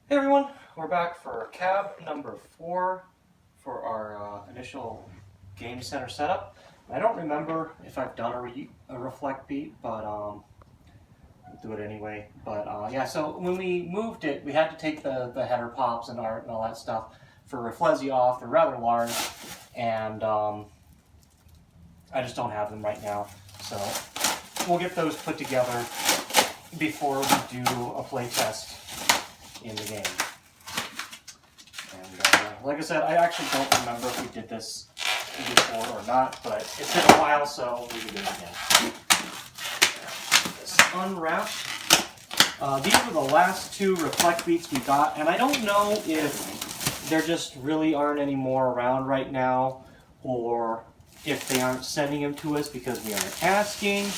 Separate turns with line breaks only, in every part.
Hey everyone, we're back for cab number 4 for our initial game center setup. I don't remember if I've done a reflect beat, but I'll do it anyway. But yeah, so when we moved it, we had to take the header pops and art and all that stuff for Reflezi off. They're rather large, and I just don't have them right now. So we'll get those put together before we do a play test in the game. And like I said, I actually don't remember if we did this before or not, but it's been a while, so we can do it again. This unwrapped. These were the last 2 reflect beats we got, and I don't know if there just really aren't any more around right now, or if they aren't sending them to us because we aren't asking.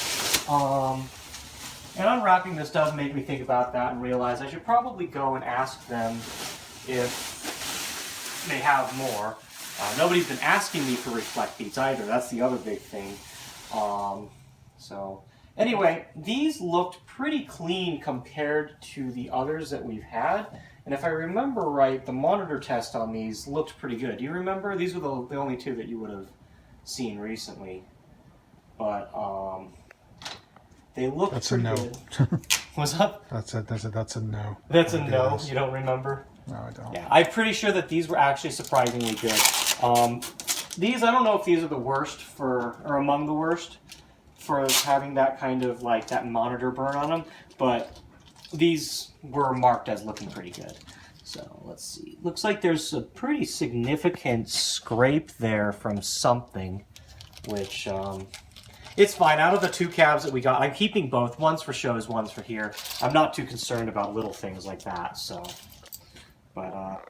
And unwrapping this does make me think about that and realize I should probably go and ask them if they have more. Nobody's been asking me for reflect beats either. That's the other big thing. So anyway, these looked pretty clean compared to the others that we've had. And if I remember right, the monitor test on these looked pretty good. Do you remember? These were the only 2 that you would have seen recently. But they look pretty good. What's up?
That's a no.
That's a no? You don't remember?
No, I don't.
Yeah, I'm pretty sure that these were actually surprisingly good. These, I don't know if these are the worst or among the worst for having that kind of, like, that monitor burn on them, but these were marked as looking pretty good. So, let's see. Looks like there's a pretty significant scrape there from something, which, it's fine. Out of the 2 cabs that we got, I'm keeping both. One's for shows, one's for here. I'm not too concerned about little things like that, so. But,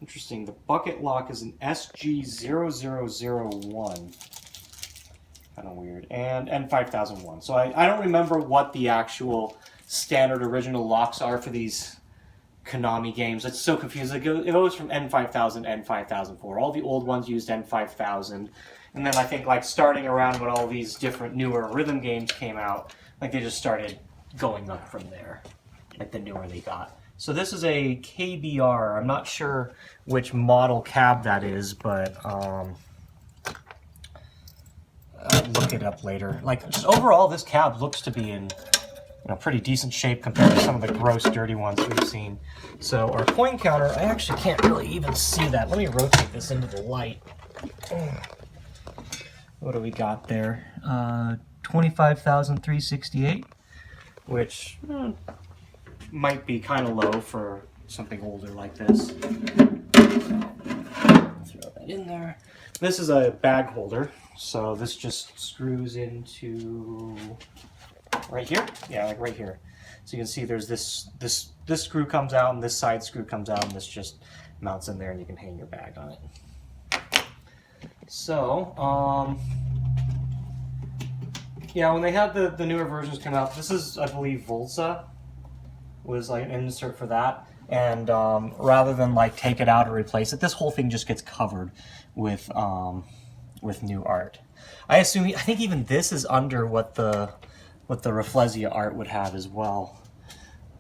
interesting. The bucket lock is an SG0001. Kind of weird. And N5001. So I don't remember what the actual standard original locks are for these KONAMI games. It's so confusing. It goes from N5000 to N5004. All the old ones used N5000. And then I think, like, starting around when all these different newer rhythm games came out, like, they just started going up from there, like the newer they got. So this is a KBR. I'm not sure which model cab that is, but I'll look it up later. Like, just overall, this cab looks to be in pretty decent shape compared to some of the gross, dirty ones we've seen. So our coin counter, I actually can't really even see that. Let me rotate this into the light. What do we got there? 25,368, which might be kind of low for something older like this. So, throw that in there. This is a bag holder, so this just screws into right here. Yeah, like right here. So you can see there's this screw comes out, and this side screw comes out, and this just mounts in there, and you can hang your bag on it. So, yeah, when they had the newer versions come out, this is, I believe, Volza was like an insert for that. And rather than like take it out or replace it, this whole thing just gets covered with new art. I think even this is under what the Reflezi art would have as well.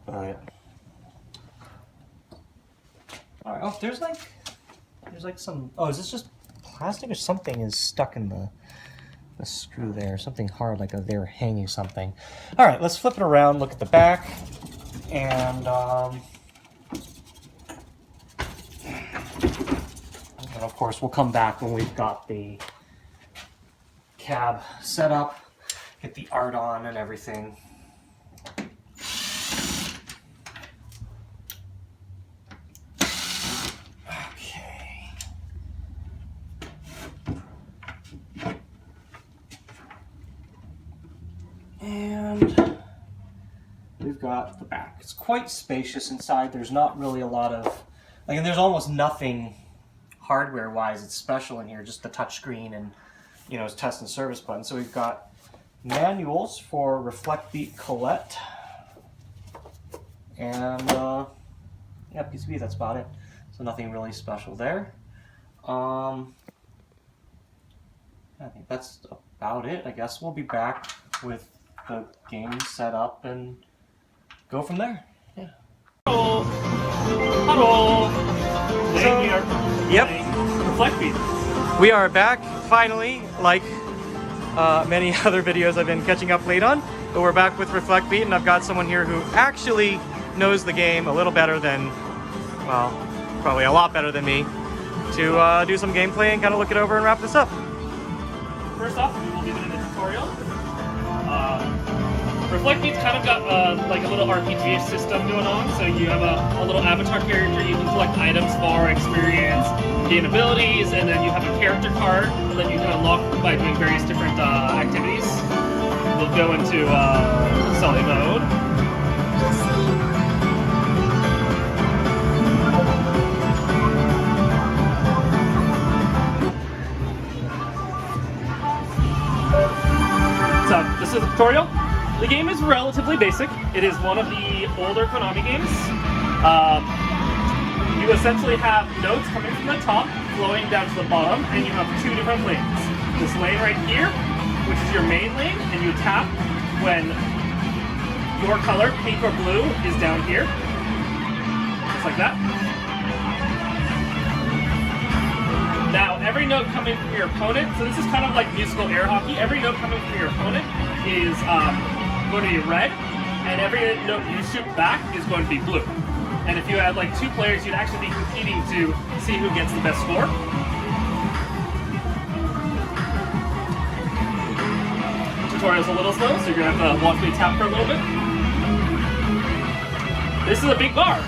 But all right, oh, there's like some. Oh, is this just plastic or something is stuck in the screw there? Something hard, like they're hanging something. All right, let's flip it around. Look at the back, and of course we'll come back when we've got the cab set up, get the art on and everything. And we've got the back. It's quite spacious inside. There's not really a lot of, like, there's almost nothing hardware-wise it's special in here, just the touch screen and, it's test and service button. So we've got manuals for reflecbeat Colette. And, yeah, PCB, that's about it. So nothing really special there. I think that's about it. I guess we'll be back with the game set up and go from there. Yeah.
Hello. Today we are
Yep.
playing reflecbeat.
We are back finally, like many other videos I've been catching up late on, but we're back with reflecbeat, and I've got someone here who actually knows the game a little better than, well, probably a lot better than me, to do some gameplay and kind of look it over and wrap this up.
First off, we will be doing a tutorial. Reflecbeat's kind of got like a little RPG system going on, so you have a little avatar character you can collect items for, experience, gain abilities, and then you have a character card that you can unlock by doing various different activities. We'll go into solid mode. So, this is the tutorial. The game is relatively basic. It is one of the older KONAMI games. You essentially have notes coming from the top, flowing down to the bottom, and you have two different lanes. This lane right here, which is your main lane, and you tap when your color, pink or blue, is down here. Just like that. Now, every note coming from your opponent, so this is kind of like musical air hockey, every note coming from your opponent is going to be red, and every note you shoot back is going to be blue. And if you had like two players, you'd actually be competing to see who gets the best score. The tutorial's a little slow, so you're going to have to watch me tap for a little bit. This is a big bar.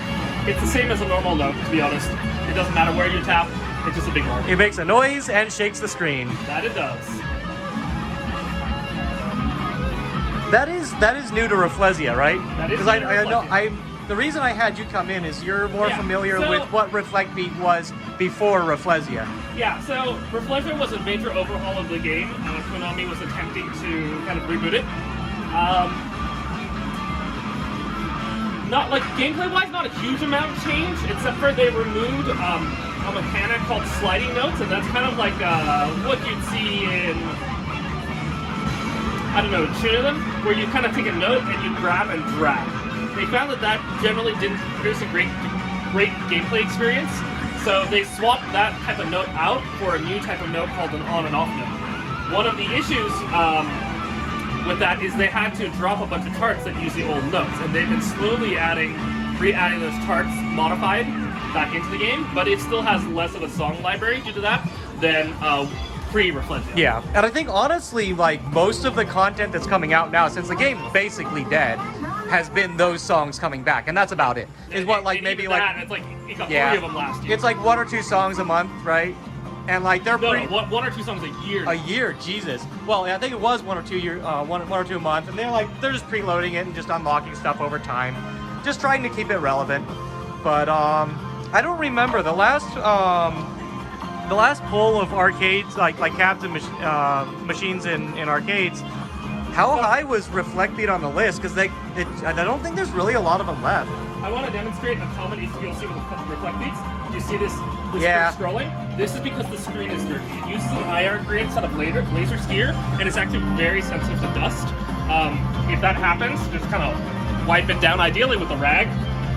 It's the same as a normal note, to be honest. It doesn't matter where you tap. It's just a big bar.
It makes a noise and shakes the screen.
That it does.
That is new to Reflecbeat, right?
That is
Because
new to
I know
Reflecbeat.
the reason I had you come in is you're more familiar
so-
with what Reflecbeat was before Reflecbeat.
Yeah, so Reflecbeat was a major overhaul of the game. KONAMI was attempting to kind of reboot it. Not like gameplay-wise, not a huge amount of change, except for they removed a mechanic called sliding notes, and that's kind of like what you'd see in, I don't know, tune them, where you kind of take a note and you grab and drag. They found that that generally didn't produce a great gameplay experience, so they swapped that type of note out for a new type of note called an on and off note. One of the issues with that is they had to drop a bunch of charts that use the old notes, and they've been slowly re-adding those charts modified back into the game, but it still has less of a song library due to that than pre-Reflecbeat.
Yeah, and I think honestly, like most of the content that's coming out now, since the game's basically dead, has been those songs coming back, and that's about it. Is what like
And
maybe
even
like
that, it's like you got 3 of them last year.
It's like 1 or 2 songs a month, right? And like they're
no,
pretty.
one or two songs a year.
A year, Jesus. Well, I think it was 1 or 2 year, one or 2 a month, and they're just preloading it and just unlocking stuff over time, just trying to keep it relevant. But I don't remember the last poll of arcades, like cabs and machines in arcades. How high was Reflecbeat on the list? Because I don't think there's really a lot of them left.
I want to demonstrate a common issue you'll see with Reflecbeats. Do you see this
Yeah.
scrolling? This is because the screen is dirty. It uses an IR grid instead of laser skier, and it's actually very sensitive to dust. If that happens, just kind of wipe it down, ideally with a rag,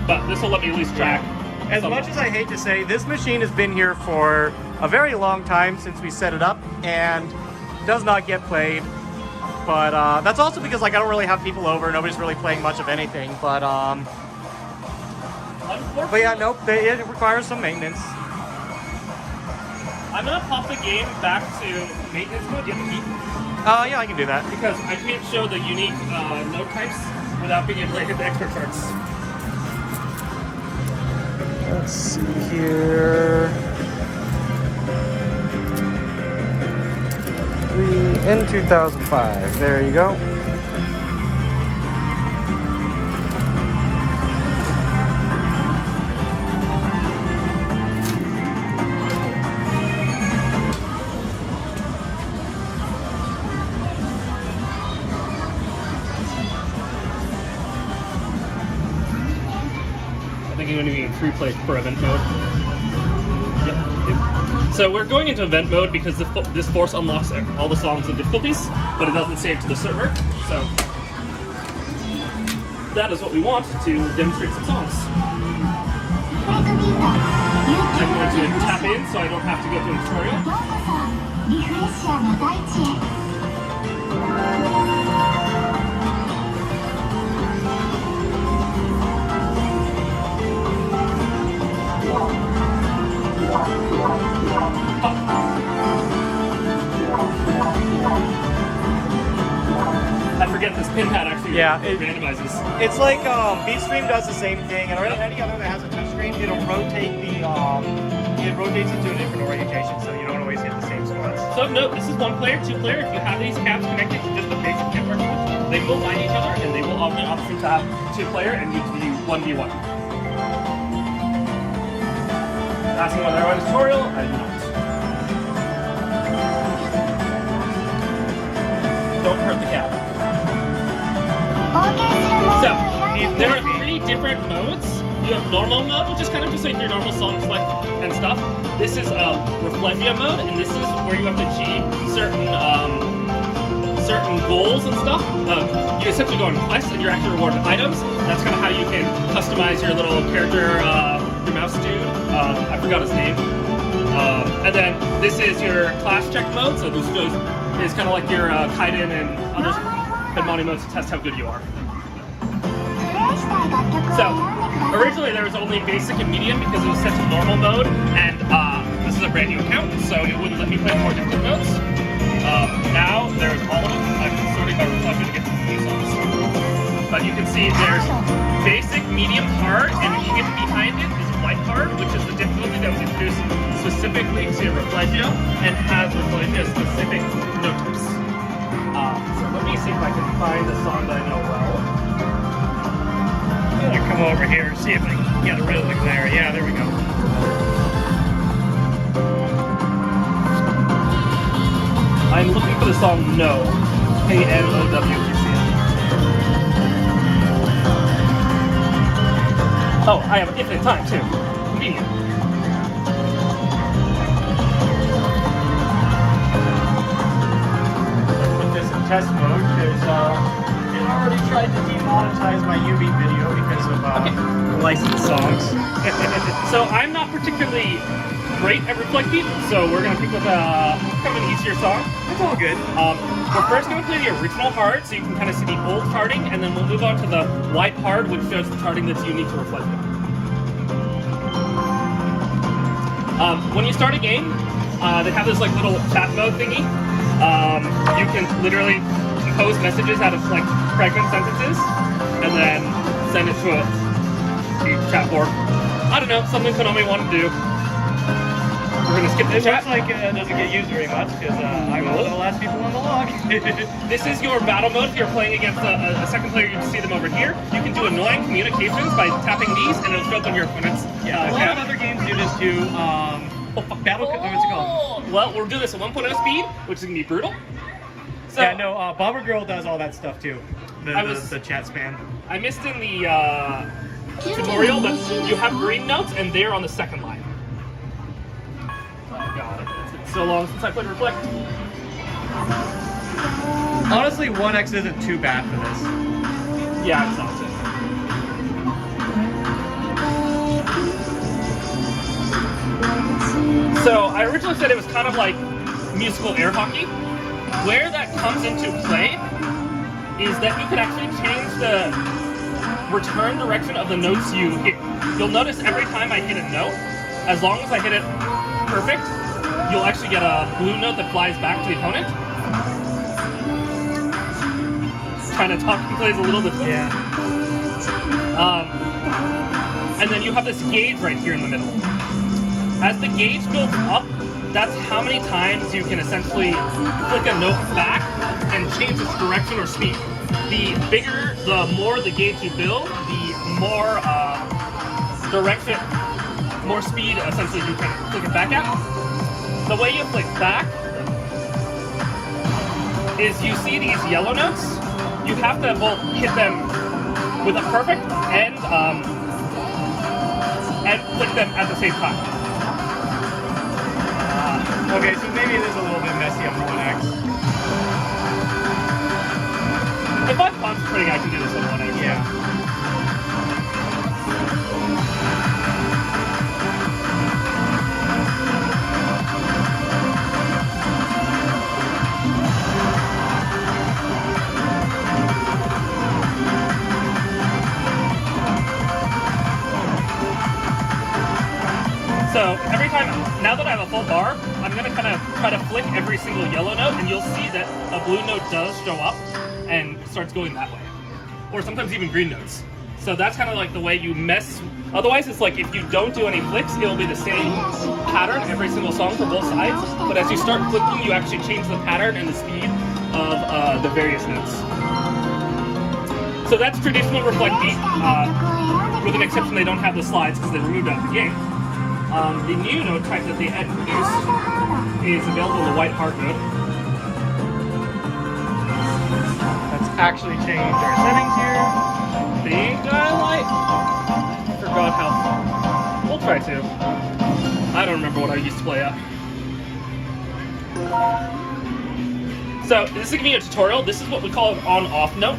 but this will let me at least track.
As much as I hate to say, this machine has been here for a very long time since we set it up, and does not get played. But that's also because like I don't really have people over. Nobody's really playing much of anything. But yeah, nope. It requires some maintenance.
I'm gonna pop the game back to maintenance mode. Do you have a key?
Yeah, I can do that.
Because I can't show the unique note types without being able to hit the expert charts.
Let's see here. In 2005. There you go.
I think I'm going to be in free play for event mode. Yep. So we're going into event mode because this force unlocks all the songs and difficulties, but it doesn't save to the server. So that is what we want to demonstrate some songs. I'm going to tap in so I don't have to go through a tutorial. I forget this pin pad actually randomizes.
It's like Beatstream does the same thing, and any other that has a touchscreen, it'll rotate it rotates into a different orientation, so you don't always hit the same spots.
So note, this is 1-player, 2-player. If you have these caps connected to just the basic network, they will find each other, and they will offer the option to have 2-player and you to be 1v1. Asking whether I want a tutorial, I do not. Don't hurt the cap. So, there are 3 different modes. You have normal mode, which is kind of just like your normal song select and stuff. This is reflecbeat mode, and this is where you have to achieve certain goals and stuff. You essentially go on quests, and you're actually rewarded items. That's kind of how you can customize your little character, your mouse dude. I forgot his name. And then this is your class check mode. So this is kind of like your Kaiden and other Konami modes to test how good you are. So, originally there was only basic and medium because it was set to normal mode, and this is a brand new account, so it wouldn't let me play more difficult modes. Now there's all of them. I'm sorting by reflection to get to these songs. But you can see there's basic, medium, hard, and hidden behind it is white hard, which is the difficulty that was introduced specifically to Refleggio and has Refleggio specific note types. So let me see if I can find a song that I know well. I'm gonna come over here, see if I can get a rhythm there. Yeah, there we go. I'm looking for the song No. K-N-O-W, you see it. Oh, I have infinite time too. Convenient.
Let's put this in test mode because it already tried to demonetize my UV video because of licensed songs.
So I'm not particularly great at reflecbeat, so we're gonna pick with kind of an easier song.
It's all good.
We're first gonna play the original hard, so you can kind of see the old charting, and then we'll move on to the white hard, which shows the charting that's unique to reflecbeat. When you start a game, they have this like little chat mode thingy. You can literally compose messages out of like fragment sentences, and then send it to a chat board. I don't know, something Konami wanted to do. We're gonna skip the chat.
Looks like it doesn't get used very much because I'm one of the last people on the log.
This is your battle mode. If you're playing against a second player, you can see them over here. You can do annoying communications by tapping these, and it'll show up on your opponent's.
Yeah, a lot of other games do this too. Battle. What's it called?
Well, we'll do this at 1.0 speed, which is gonna be brutal. So,
yeah, no, Bomber Girl does all that stuff too. The chat span.
I missed in the tutorial, but you have green notes, and they're on the second line. Oh god, it's been so long since I played Reflect.
Honestly, 1X isn't too bad for this.
Yeah, it sounds it. So, I originally said it was kind of like musical air hockey. Where that comes into play is that you can actually change the return direction of the notes you hit. You'll notice every time I hit a note, as long as I hit it perfect, you'll actually get a blue note that flies back to the opponent. Kind of talking plays a little bit.
Yeah.
And then you have this gauge right here in the middle. As the gauge builds up, that's how many times you can essentially flick a note back and change its direction or speed. The bigger, the more the gauge you build, the more direction, more speed essentially you can flick it back at. The way you flick back is you see these yellow notes. You have to both hit them with a perfect and flick them at the same time.
Okay, so maybe it is a little bit messy on 1X.
If I'm concentrating, I can do this on 1X.
Yeah.
So every time, now that I have a full bar, I'm gonna kind of try to flick every single yellow note, and you'll see that a blue note does show up and starts going that way. Or sometimes even green notes. So that's kind of like the way you mess. Otherwise, it's like if you don't do any flicks, it'll be the same pattern every single song for both sides. But as you start flicking, you actually change the pattern and the speed of the various notes. So that's traditional reflect beat. With an exception, they don't have the slides because they removed it out of the game. The new note type that they introduced is available in the white heart note. Let's actually change our settings here. Think I forgot how. We'll try to. I don't remember what I used to play at. So this is gonna be a tutorial. This is what we call an on-off note.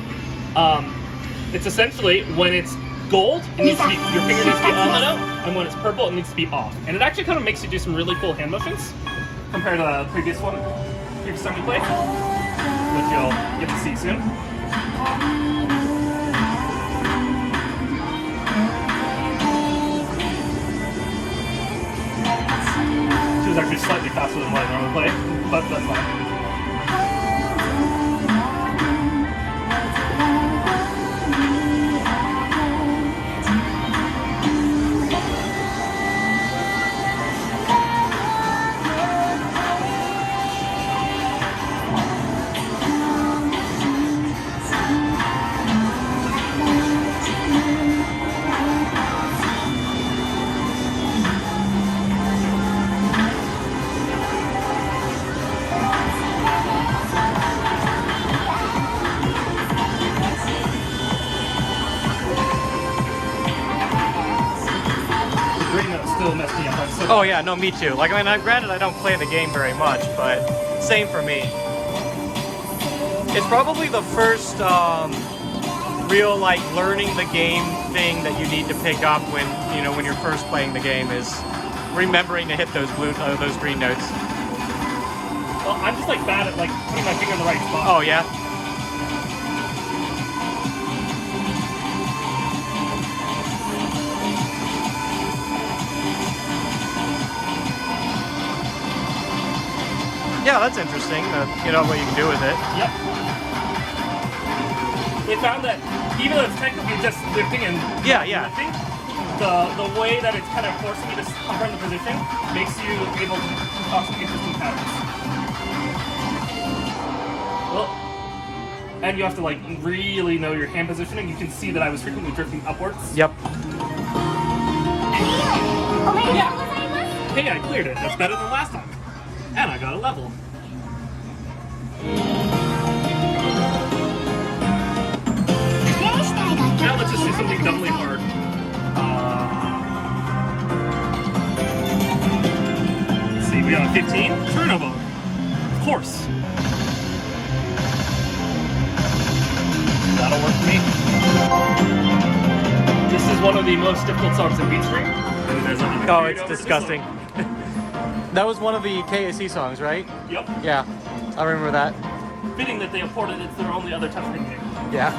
It's essentially when it's gold, it needs to be, your finger needs to be on the note, and when it's purple, it needs to be off. And it actually kind of makes you do some really cool hand motions compared to the previous time we played, which you'll get to see soon. She was actually slightly faster than what I normally play, but that's fine.
Oh yeah, no, me too. Like, I mean, granted I don't play the game very much, but same for me. It's probably the first real, like, learning the game thing that you need to pick up when, you know, when you're first playing the game is remembering to hit those those green notes.
Well, I'm just like bad at like putting my finger in the right spot.
Oh yeah. Yeah, that's interesting. You know what you can do with it.
Yep. They found that even though it's technically just lifting and lifting, the way that it's kind of forcing you to hover in the position makes you able to concoct some interesting patterns. Well, and you have to like really know your hand positioning. You can see that I was frequently drifting upwards.
Yep.
Yeah. Hey, I cleared it. That's better than last time. And I got a level. Now let's just do something doubly hard. Let's see, we got a 15. Turnover. Of course. That'll work for me. This is one of the most difficult songs in Beat Street.
Oh, it's disgusting. That was one of the KSC songs, right?
Yep.
Yeah, I remember that.
Fitting that they ported it to their only other touchscreen game.
Yeah.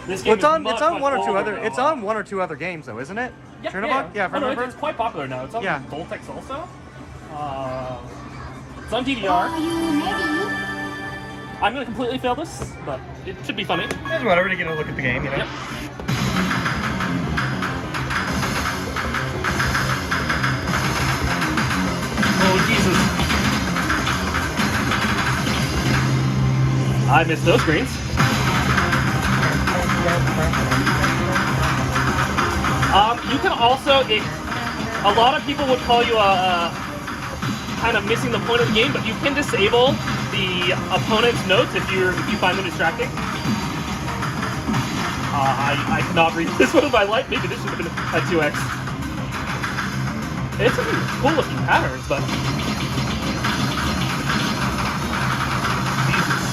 This game
it's on one or two other. It's on one or two other games, though, isn't it?
Yeah.
Turnabout? Yeah, if I remember.
It's quite popular now. It's on Voltex also. It's on DDR. I'm gonna completely fail this, but it should be funny.
It's whatever to get a look at the game, you know.
Yep. Oh, Jesus. I missed those greens. You can also, a lot of people would call you kind of missing the point of the game, but you can disable the opponent's notes if you find them distracting. I cannot read this one with my light. Maybe this should have been a 2x. It's some cool looking patterns, but Jesus.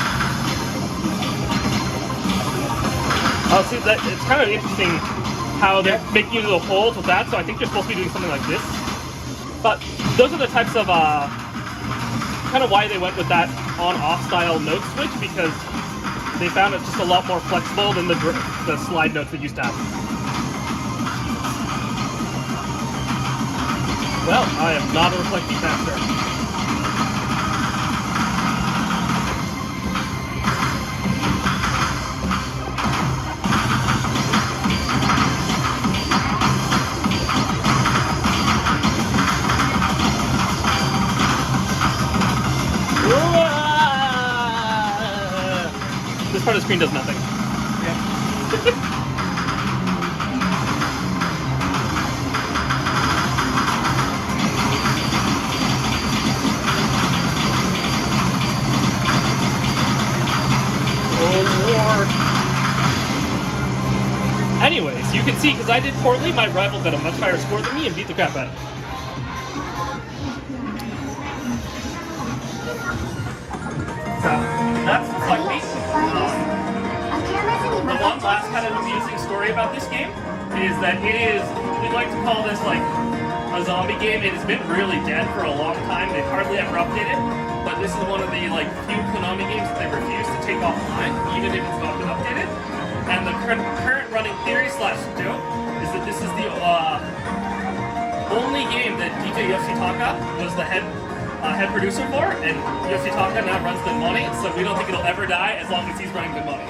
Oh, see, that it's kind of interesting how they're making you do the holes with that. So I think you're supposed to be doing something like this. But those are the types of kind of why they went with that on-off style note switch, because they found it's just a lot more flexible than the slide notes they used to have. Well, I am not a reflecbeat master. This part of the screen does nothing.
Yeah.
Anyways, you can see, because I did poorly, my rival got a much higher score than me and beat the crap out of me. So, that's reflecbeat. The one last kind of amusing story about this game is that it is, we like to call this like a zombie game. It has been really dead for a long time. They've hardly ever updated, but this is one of the like few Konami games that they refuse to take offline, even if it's not been updated. And the current running theory / joke is that this is the only game that DJ Yoshitaka was the head producer for, and Yoshitaka now runs the money, so we don't think it'll ever die as long as he's running the money.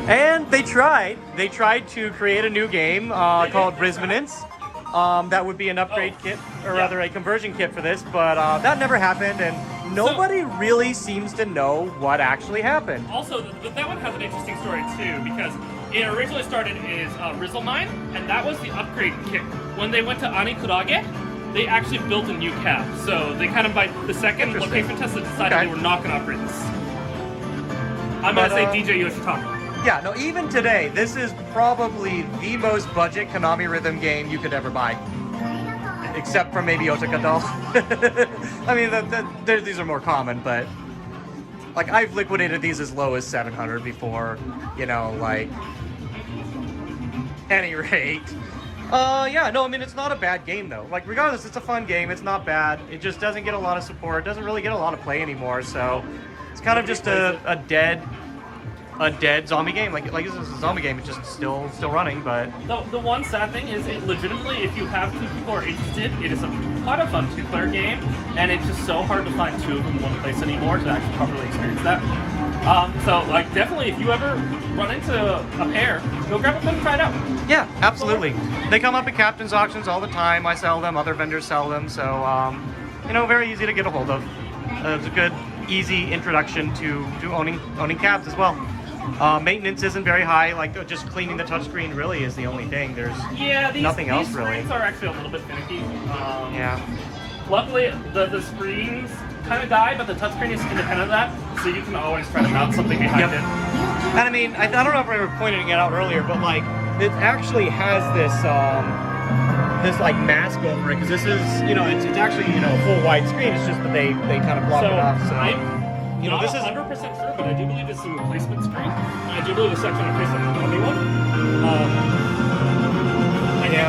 And they tried. They tried to create a new game called Resonance. That would be an upgrade kit, or rather a conversion kit for this, but that never happened, and nobody really seems to know what actually happened.
Also, that one has an interesting story too, because it originally started as Rizzlemine, and that was the upgrade kit. When they went to Anikurage, they actually built a new cab. So they kind of, by the second location test, they decided they were not going to upgrade this. I'm going to say DJ Yoshitaka.
Yeah, no, even today, this is probably the most budget Konami rhythm game you could ever buy. Except for maybe Otaka Doll. I mean, these are more common, but like I've liquidated these as low as 700 before, you know, like, any rate. Yeah, no, I mean, it's not a bad game though. Like, regardless, it's a fun game, it's not bad. It just doesn't get a lot of support, doesn't really get a lot of play anymore, so it's kind of just a dead zombie game. Like this is a zombie game, it's just still running, but
The one sad thing is, it legitimately, if you have two people who are interested, it is a lot of fun two-player game, and it's just so hard to find two of them in one place anymore to actually properly experience that. So, like, definitely, if you ever run into a pair, go grab a phone and try it out.
yeah, absolutely. They come up at captain's auctions all the time. I sell them, other vendors sell them, so you know, very easy to get a hold of. It's a good, easy introduction to owning cabs as well. Maintenance isn't very high. Like, just cleaning the touchscreen really is the only thing. There's nothing else really.
These screens are actually a little bit finicky.
Yeah.
Luckily, the screens kind of die, but the touchscreen is independent of that, so you can always try to mount something behind it.
And I mean, I don't know if we were pointing it out earlier, but like, it actually has this this like mask over it, because this is, you know, it's actually, you know, full wide screen. It's just that they kind of block it off. So
you know, this is 100% sure, but I do believe it's a replacement screen. And I do believe it's actually a replacement Konami one.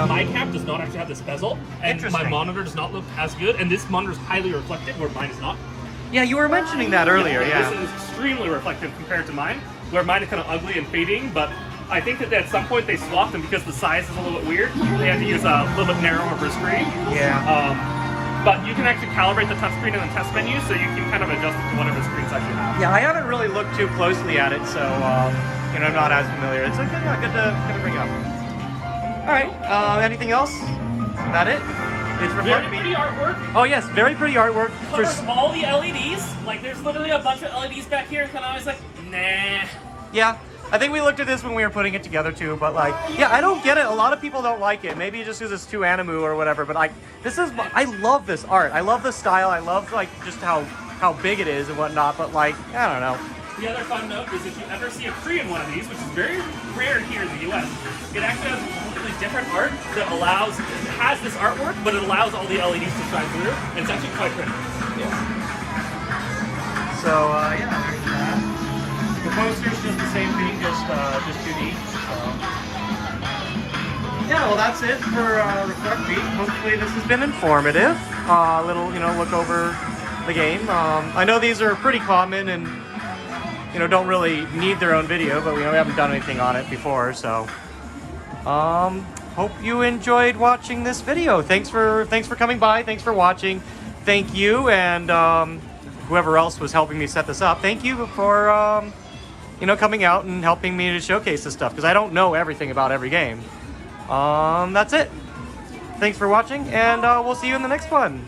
My cap does not actually have this bezel, and my monitor does not look as good, and this monitor is highly reflective, where mine is not.
Yeah, you were mentioning that earlier, yeah.
This is extremely reflective compared to mine, where mine is kind of ugly and fading, but I think that at some point they swapped them because the size is a little bit weird. They had to use a little bit narrower of a screen.
Yeah.
But you can actually calibrate the touchscreen in the test menu, so you can kind of adjust it to whatever screen size you have.
Yeah, I haven't really looked too closely at it, so you know, I'm not as familiar. It's good to bring up. All right. Anything else? Is that it? It's
very pretty artwork.
Oh yes, very pretty artwork.
Covers all the LEDs. Like, there's literally a bunch of LEDs back here, and I was like, nah.
Yeah. I think we looked at this when we were putting it together too, but like, yeah, I don't get it. A lot of people don't like it. Maybe just because it's too anime or whatever, but like, I love this art. I love the style. I love like just how big it is and whatnot, but like, I don't know.
The other fun note is if you ever see a Korean one of these, which is very rare here in the US, it actually has completely different art that has this artwork, but it allows all the LEDs to shine through, and it's actually quite pretty.
Yeah. So, yeah, there's that. The poster's just the same thing, just 2D. So. Yeah, well, that's it for reflecbeat. Hopefully this has been informative. A little, you know, look over the game. I know these are pretty common and, you know, don't really need their own video, but we haven't done anything on it before, so. hope you enjoyed watching this video. Thanks for coming by. Thanks for watching. Thank you, and whoever else was helping me set this up. Thank you for coming out and helping me to showcase this stuff, because I don't know everything about every game. That's it. Thanks for watching, and we'll see you in the next one.